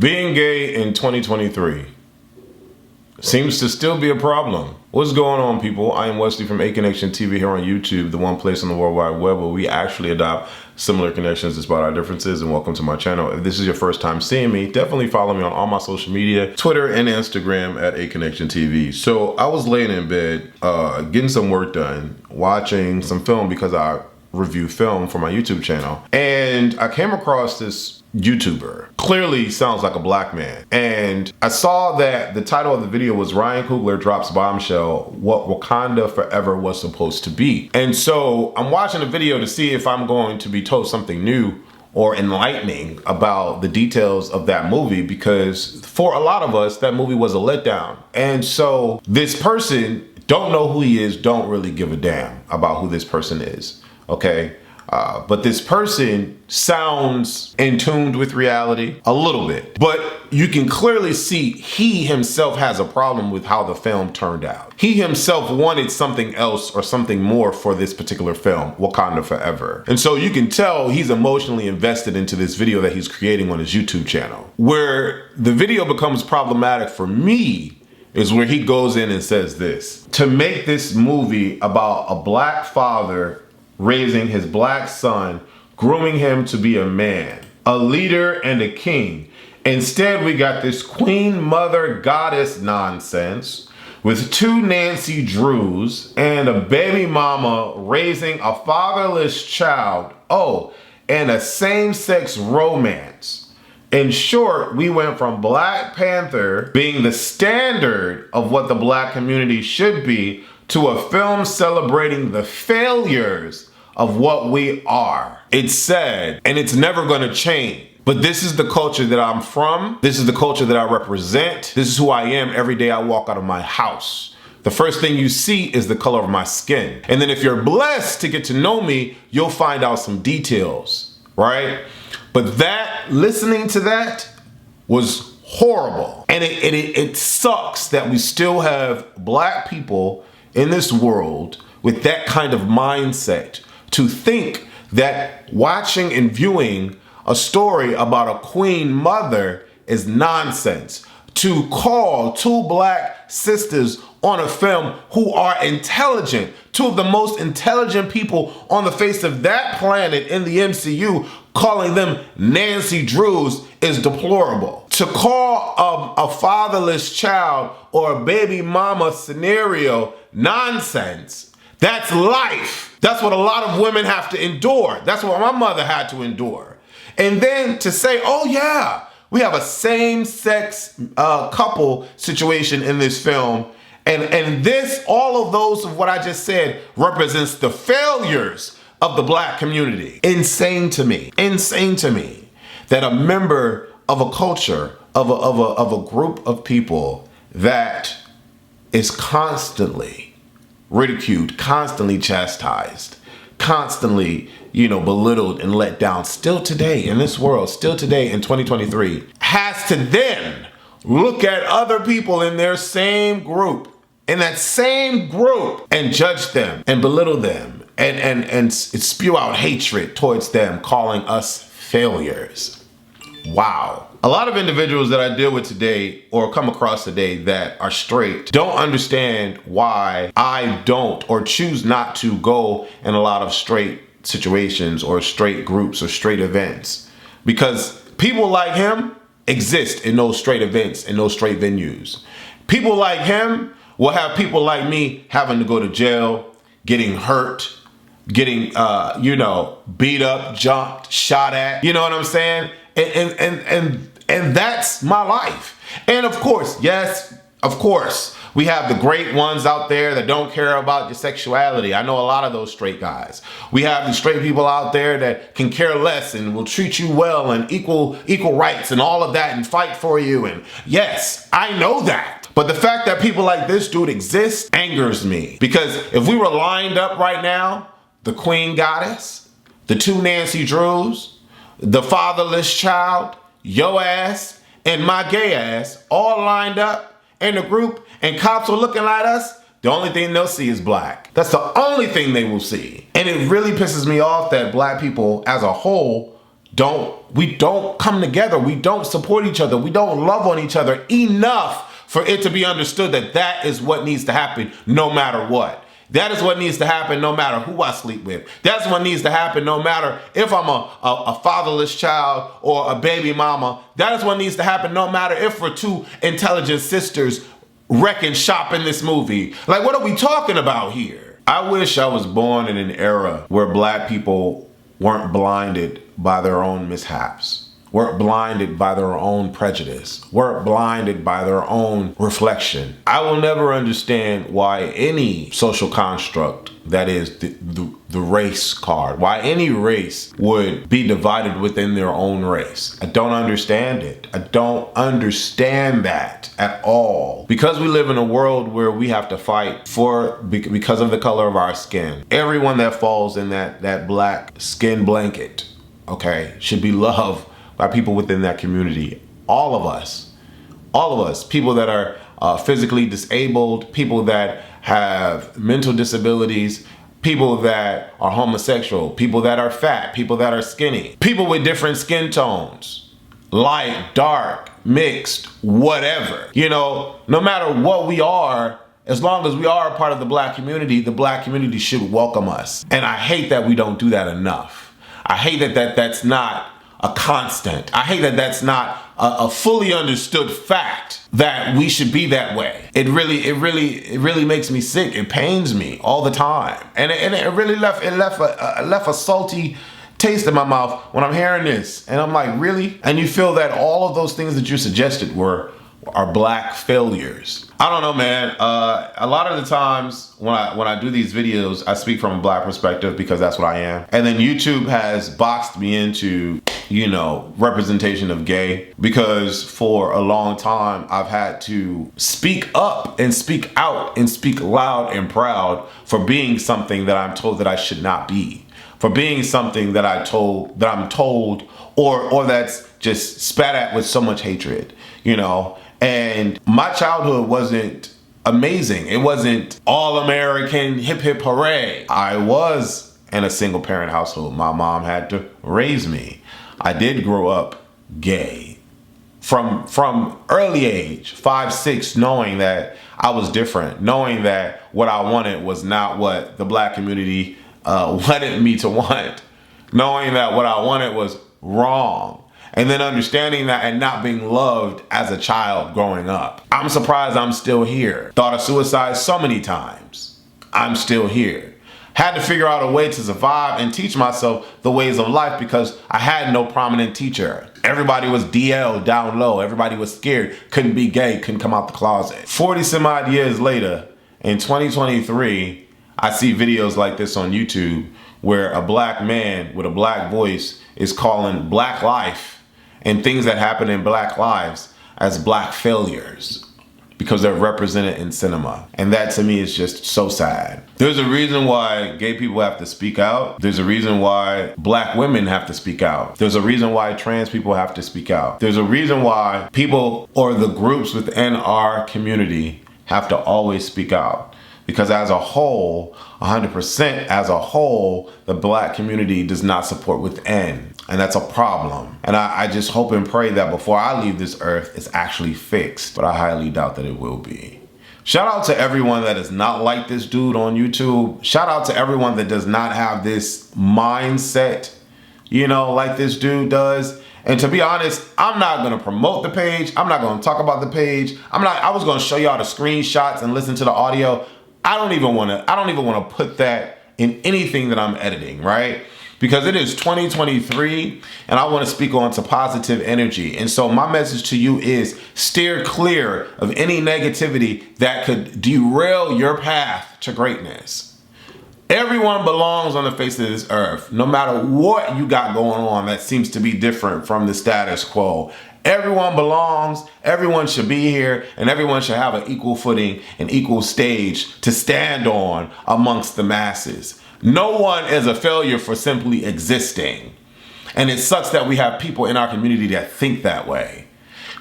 Being gay in 2023 seems to still be a problem. What's going on, people? I am Wesley from A Connection TV here on YouTube, the one place on the World Wide Web where we actually adopt similar connections despite our differences, and welcome to my channel. If this is your first time seeing me, definitely follow me on all my social media, Twitter and Instagram at A Connection TV. So I was laying in bed, getting some work done, watching some film because I review film for my YouTube channel, and I came across this YouTuber. Clearly sounds like a black man. And I saw that the title of the video was Ryan Coogler Drops Bombshell, What Wakanda Forever Was Supposed to Be. And so I'm watching the video to see if I'm going to be told something new or enlightening about the details of that movie, because for a lot of us, that movie was a letdown. And so this person, don't know who he is, don't really give a damn about who this person is, okay? But this person sounds in tune with reality a little bit, but you can clearly see he himself has a problem with how the film turned out. He himself wanted something else or something more for this particular film, Wakanda Forever. And so you can tell he's emotionally invested into this video that he's creating on his YouTube channel. Where the video becomes problematic for me is where he goes in and says this: to make this movie about a black father raising his black son, grooming him to be a man, a leader and a king. Instead, we got this queen mother goddess nonsense with two Nancy Drews and a baby mama raising a fatherless child. Oh, and a same-sex romance. In short, we went from Black Panther being the standard of what the black community should be to a film celebrating the failures of what we are. It's sad, and it's never gonna change. But this is the culture that I'm from. This is the culture that I represent. This is who I am every day I walk out of my house. The first thing you see is the color of my skin. And then if you're blessed to get to know me, you'll find out some details, right? But that, listening to that was horrible. And it sucks that we still have black people in this world with that kind of mindset, to think that watching and viewing a story about a queen mother is nonsense. To call two black sisters on a film who are intelligent, two of the most intelligent people on the face of that planet in the MCU, calling them Nancy Drews is deplorable. To call a fatherless child or a baby mama scenario nonsense, that's life. That's what a lot of women have to endure. That's what my mother had to endure. And then to say, oh yeah, we have a same-sex couple situation in this film, and this, all of those of what I just said, represents the failures of the black community. Insane to me that a member of a culture, of a group of people that is constantly ridiculed, constantly chastised, constantly, belittled and let down, still today in this world, still today in 2023, has to then look at other people in their same group, in that same group, and judge them and belittle them and spew out hatred towards them, calling us failures. Wow. A lot of individuals that I deal with today or come across today that are straight don't understand why I don't or choose not to go in a lot of straight situations or straight groups or straight events. Because people like him exist in those straight events, in those straight venues. People like him will have people like me having to go to jail, getting hurt, getting, beat up, jumped, shot at, you know what I'm saying? And that's my life. And of course, yes, of course, we have the great ones out there that don't care about your sexuality. I know a lot of those straight guys. We have the straight people out there that can care less and will treat you well and equal rights and all of that and fight for you. And yes, I know that. But the fact that people like this dude exist angers me. Because if we were lined up right now, the queen goddess, the two Nancy Drews, the fatherless child, your ass, and my gay ass, all lined up in a group, and cops are looking at us, the only thing they'll see is black. That's the only thing they will see. And it really pisses me off that black people as a whole we don't come together. We don't support each other. We don't love on each other enough for it to be understood that that is what needs to happen no matter what. That is what needs to happen no matter who I sleep with. That's what needs to happen no matter if I'm a fatherless child or a baby mama. That is what needs to happen no matter if we're two intelligent sisters wrecking shop in this movie. Like, what are we talking about here? I wish I was born in an era where black people weren't blinded by their own mishaps, weren't blinded by their own prejudice, weren't blinded by their own reflection. I will never understand why any social construct, that is the race card, why any race would be divided within their own race. I don't understand it. I don't understand that at all. Because we live in a world where we have to fight because of the color of our skin. Everyone that falls in that black skin blanket, okay, should be loved by people within that community. All of us, people that are physically disabled, people that have mental disabilities, people that are homosexual, people that are fat, people that are skinny, people with different skin tones, light, dark, mixed, whatever. You know, no matter what we are, as long as we are a part of the black community should welcome us. And I hate that we don't do that enough. I hate that's not a constant. I hate that's not a fully understood fact that we should be that way. It really makes me sick. It pains me all the time, and it really left a salty taste in my mouth when I'm hearing this. And I'm like, really? And you feel that all of those things that you suggested are black failures. I don't know, man. A lot of the times when I do these videos, I speak from a black perspective because that's what I am. And then YouTube has boxed me into, you know, representation of gay, because for a long time I've had to speak up and speak out and speak loud and proud for being something that I'm told that I should not be, for being something that I'm told or that's just spat at with so much hatred, you know. And my childhood wasn't amazing. It wasn't all American, hip hip hooray. I was in a single parent household. My mom had to raise me. I did grow up gay from early age, 5, 6, knowing that I was different, knowing that what I wanted was not what the black community wanted me to want, knowing that what I wanted was wrong. And then understanding that and not being loved as a child growing up. I'm surprised I'm still here. Thought of suicide so many times. I'm still here. Had to figure out a way to survive and teach myself the ways of life because I had no prominent teacher. Everybody was DL, down low. Everybody was scared, couldn't be gay, couldn't come out the closet. 40 some odd years later, in 2023, I see videos like this on YouTube where a black man with a black voice is calling black life and things that happen in black lives as black failures because they're represented in cinema. And that to me is just so sad. There's a reason why gay people have to speak out. There's a reason why black women have to speak out. There's a reason why trans people have to speak out. There's a reason why people or the groups within our community have to always speak out. Because as a whole, 100% as a whole, the black community does not support within. And that's a problem. And I just hope and pray that before I leave this earth, it's actually fixed. But I highly doubt that it will be. Shout out to everyone that is not like this dude on YouTube. Shout out to everyone that does not have this mindset, you know, like this dude does. And to be honest, I'm not gonna promote the page. I'm not gonna talk about the page. I was gonna show y'all the screenshots and listen to the audio. I don't even wanna put that in anything that I'm editing, right? Because it is 2023 and I want to speak on to positive energy. And so my message to you is steer clear of any negativity that could derail your path to greatness. Everyone belongs on the face of this earth, no matter what you got going on that seems to be different from the status quo. Everyone belongs, everyone should be here, and everyone should have an equal footing and equal stage to stand on amongst the masses. No one is a failure for simply existing. And it sucks that we have people in our community that think that way.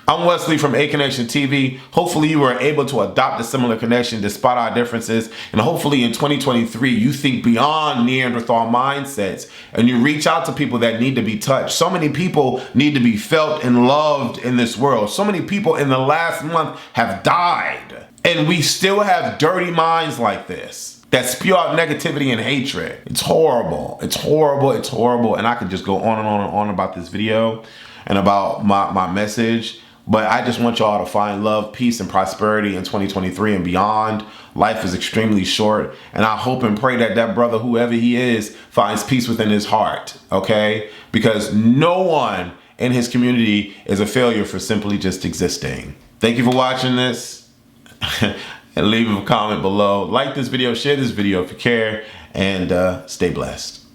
I'm Wesley from A Connection TV. Hopefully you were able to adopt a similar connection despite our differences. And hopefully in 2023, you think beyond Neanderthal mindsets and you reach out to people that need to be touched. So many people need to be felt and loved in this world. So many people in the last month have died. And we still have dirty minds like this that spew out negativity and hatred. It's horrible. It's horrible. It's horrible. And I could just go on and on and on about this video and about my message. But I just want y'all to find love, peace, and prosperity in 2023 and beyond. Life is extremely short. And I hope and pray that that brother, whoever he is, finds peace within his heart, okay? Because no one in his community is a failure for simply just existing. Thank you for watching this. And leave a comment below. Like this video, share this video if you care, and stay blessed.